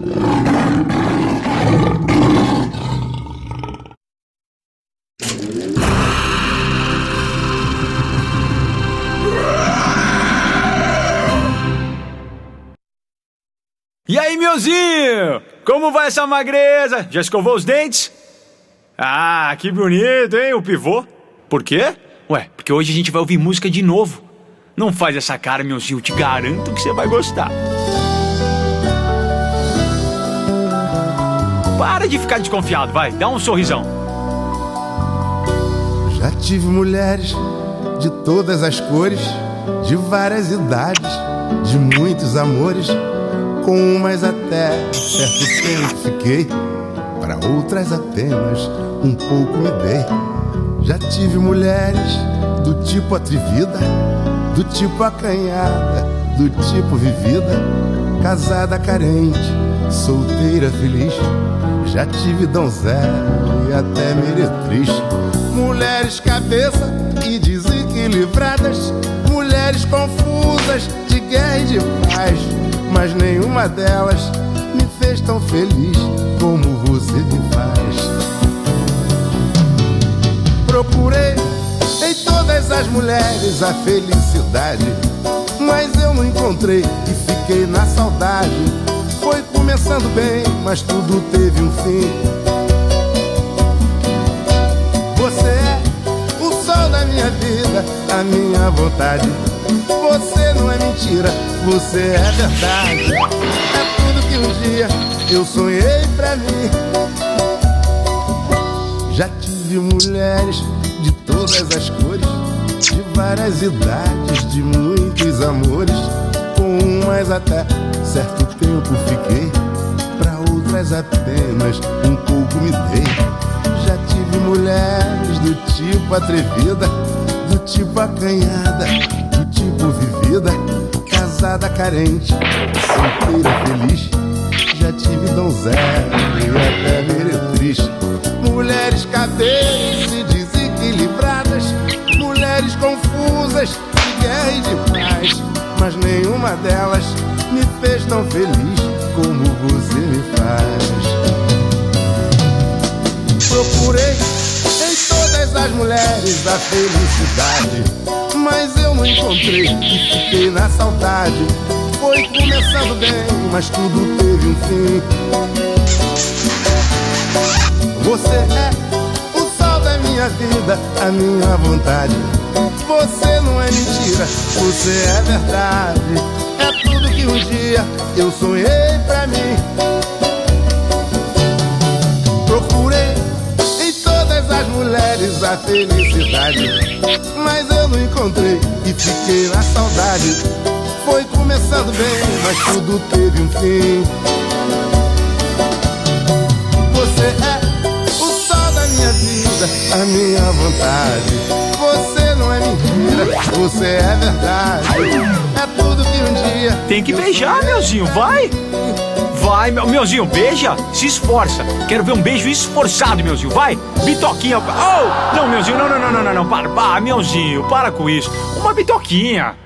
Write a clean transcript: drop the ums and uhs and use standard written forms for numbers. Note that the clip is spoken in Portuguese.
E aí, meuzinho? Como vai essa magreza? Já escovou os dentes? Ah, que bonito, hein, o pivô. Por quê? Ué, porque hoje a gente vai ouvir música de novo. Não faz essa cara, meuzinho, eu te garanto que você vai gostar. Para de ficar desconfiado, vai, dá um sorrisão. Já tive mulheres de todas as cores, de várias idades, de muitos amores. Com umas até certo tempo fiquei, para outras apenas um pouco me dei. Já tive mulheres do tipo atrevida, do tipo acanhada, do tipo vivida, casada carente, solteira feliz. Já tive donzela e até meretriz. Mulheres cabeça e desequilibradas, mulheres confusas de guerra e de paz. Mas nenhuma delas me fez tão feliz como você me faz. Procurei em todas as mulheres a felicidade, mas eu não encontrei e fiquei na saudade. Foi começando bem, mas tudo teve um fim. Você é o sol da minha vida, a minha vontade. Você não é mentira, você é verdade. É tudo que um dia eu sonhei pra mim. Já tive mulheres de todas as cores, de várias idades, de muitos amores. Com umas até certo tempo fiquei, pra outras apenas um pouco me dei. Já tive mulheres do tipo atrevida, do tipo acanhada, do tipo vivida, casada carente, solteira feliz. Já tive donzela e até meretriz. Mulheres cadeiras e desequilibradas, mulheres confusas de guerra e de paz. Mas nenhuma delas me fez tão feliz como você me faz. Procurei em todas as mulheres a felicidade, mas eu não encontrei e fiquei na saudade. Foi começando bem, mas tudo teve um fim. Você é o sol da minha vida, a minha vontade. Você não é mentira, você é verdade. É tudo que um dia eu sonhei pra mim. Procurei em todas as mulheres a felicidade, mas eu não encontrei e fiquei na saudade. Foi começando bem, mas tudo teve um fim. Você é o sol da minha vida, a minha vontade. Você não é mentira, você é verdade. É tudo que um dia... Tem que beijar, meuzinho, vai! Vai, meuzinho, beija, se esforça. Quero ver um beijo esforçado, meuzinho, vai! Bitoquinha... Oh! Não, meuzinho, não, para, meuzinho, para com isso. Uma bitoquinha.